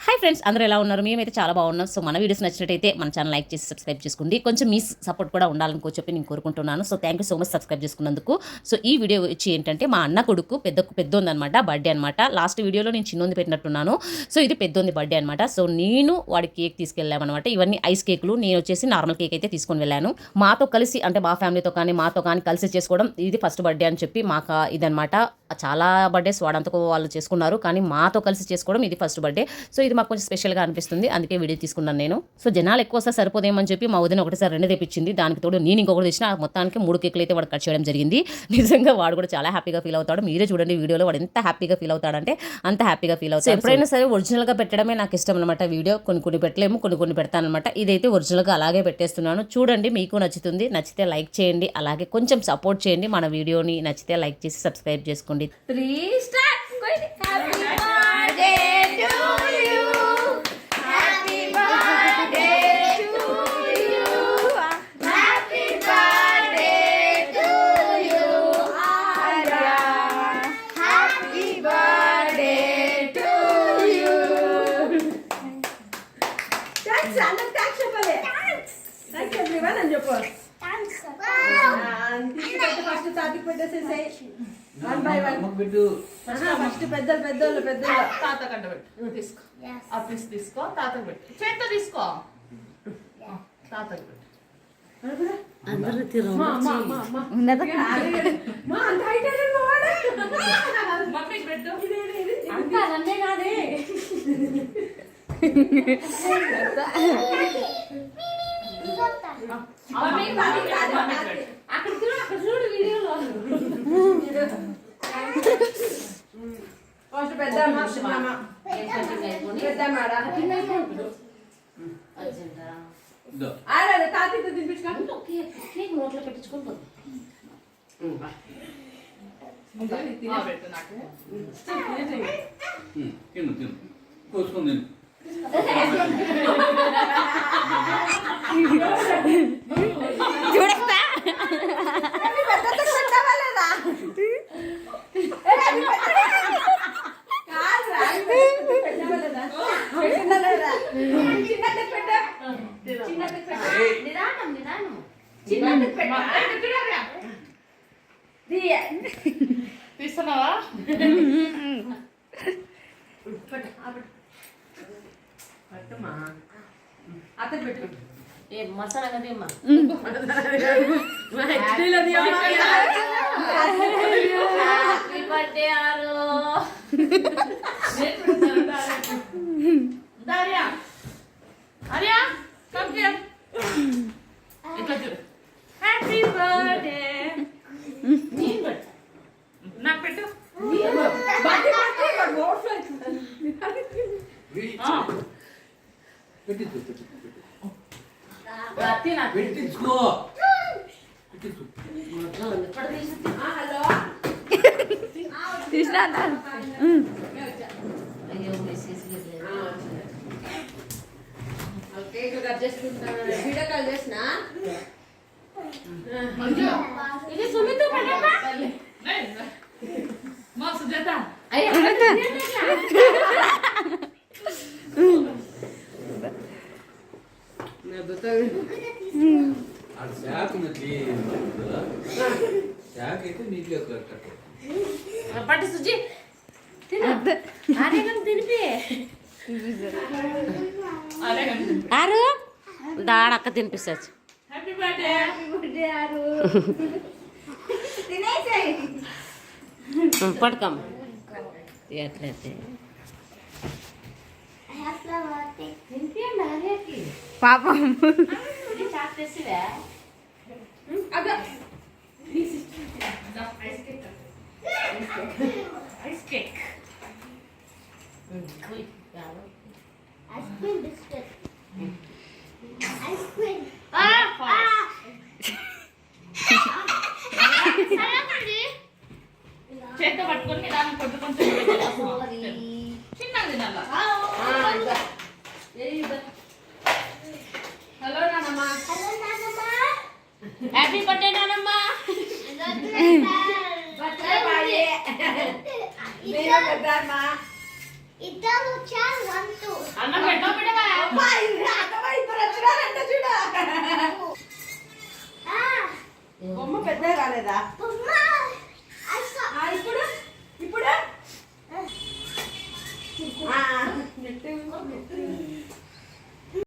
Hi friends, అందరూ ఎలా ఉన్నారు? మేమైతే చాలా బాగున్నాం. సో మన వీడియోస్ నచ్చినట్టయితే మన ఛానల్ లైక్ చేసి సబ్స్క్రైబ్ చేసుకోండి. కొంచెం మీ సపోర్ట్ కూడా ఉండాలని చెప్పి నేను కోరుకుంటున్నాను. So thank you so much subscribe చేసుకున్నందుకు. సో ఈ వీడియో వచ్చి ఏంటంటే మా అన్న కొడుకు పెద్దోంది అనమాట, బర్త్డే అనమాట. లాస్ట్ వీడియోలో నేను చిన్నోంది పెట్టినట్టున్నాను. సో ఇది పెద్దోంది బర్త్డే అనమాట. సో నేను వాడి కేక్ తీసుకెళ్ళామన్నమాట. ఇవన్నీ ఐస్ కేకులు, నేను వచ్చేసి నార్మల్ కేక్ అయితే తీసుకొని వెళ్ళాను. మాతో కలిసి అంటే మా ఫ్యామిలీతో కానీ మాతో కానీ కలిసి చేసుకోవడం ఇది ఫస్ట్ బర్త్డే అని చెప్పి మాకు ఇదనమాట. చాలా బర్త్డేస్ వాడంతకు వాళ్ళు చేసుకున్నారు, కానీ మాతో కలిసి చేసుకోవడం ఇది ఫస్ట్ బర్త్డే. సో ఇది మాకు కొంచెం స్పెషల్గా అనిపిస్తుంది, అందుకే వీడియో తీసుకున్నాను నేను. సో జనాలు ఎక్కువ వస్తే సరిపోదేమని చెప్పి మా వదిన ఒకటిసారి 2 తెప్పించింది. దానికి తోడు నేను ఇంకొకటి తెచ్చిన మొత్తానికి 3 కేకులు అయితే వాడు కట్ చేయడం జరిగింది. నిజంగా వాడు కూడా చాలా హ్యాపీగా ఫీల్ అవుతాడు. మీరే చూడండి వీడియోలో వాడు ఎంత హ్యాపీగా ఫీల్ అవుతాడంటే అంత హ్యాపీగా ఫీల్ అవుతాడు. ఎప్పుడైనా సరే ఒరిజినల్గా పెట్టడమే నాకు ఇష్టం అనమాట. వీడియో కొన్ని పెట్టలేము, కొన్ని పెడతాను అనమాట. ఇదైతే ఒరిజినల్గా అలాగే పెట్టేస్తున్నాను. చూడండి, మీకు నచ్చుతుంది. నచ్చితే లైక్ చేయండి, అలాగే కొంచెం సపోర్ట్ చేయండి. మన వీడియోని నచ్చితే లైక్ చేసి సబ్స్క్రైబ్ చేసుకోండి. 3 start. Happy birthday to you, happy birthday to you, happy birthday to you Arya, happy birthday to you. Thanks అన్న, థాంక్స్ చెప్పలే. థాంక్స్ ఎవ్రీవన్ అని చెప్పు. థాంక్స్ ఫస్ట్ తాతికి పెట్టేసేసాయి. 1 by 1 ఫస్ట్ పెద్దోళ్ళు తాత కంట పెట్టు. తీసుకో, ఆ పీస్ తీసుకో, తాతకు పెట్టు. చేత్తో తీసుకో, తాతకు పెట్టు. అందరూ మమ్మీకి పెట్టు. అన్నే కాదే అక్కడ చూడు వీడియోలో. ఫస్ట్ పెద్దమ్మ తాతతో తినిపించుకోండి. నోట్లో పెట్టించుకొని పెట్టు నాకు. చూడస్తా తీస్తున్నావా? అతను పెట్టు. ఏ మసాలా కదేమ్మా. హ్యాపీ బర్త్డే ఆరు. Dariya, Arya come here. ఇట్లా చూడు. Happy birthday. నాకు పెట్టు. కేక్ కట్ చేసుకుంటాను. వీడియో కాల్ చేసిన ఇది సుమిత్ మా సుజాత పట్టు సుజి తినిపి. ఆరు దాడక్క తినిపిస్తాచ్చు. Happy birthday. పడుకోమ్మ ఎట్లయితే పాపం ఐస్ కేక్. చేత్తో పట్టుకొని దాన్ని కొంచెం చిన్నగా తినాలా. హలో నానమ్మ. హ్యాపీ బర్త్డే నానమ్మ. Birthday boy. ఇద్దరు వచ్చారు 1 2 రాలేదా ఇప్పుడు ఇప్పుడు గట్టిగా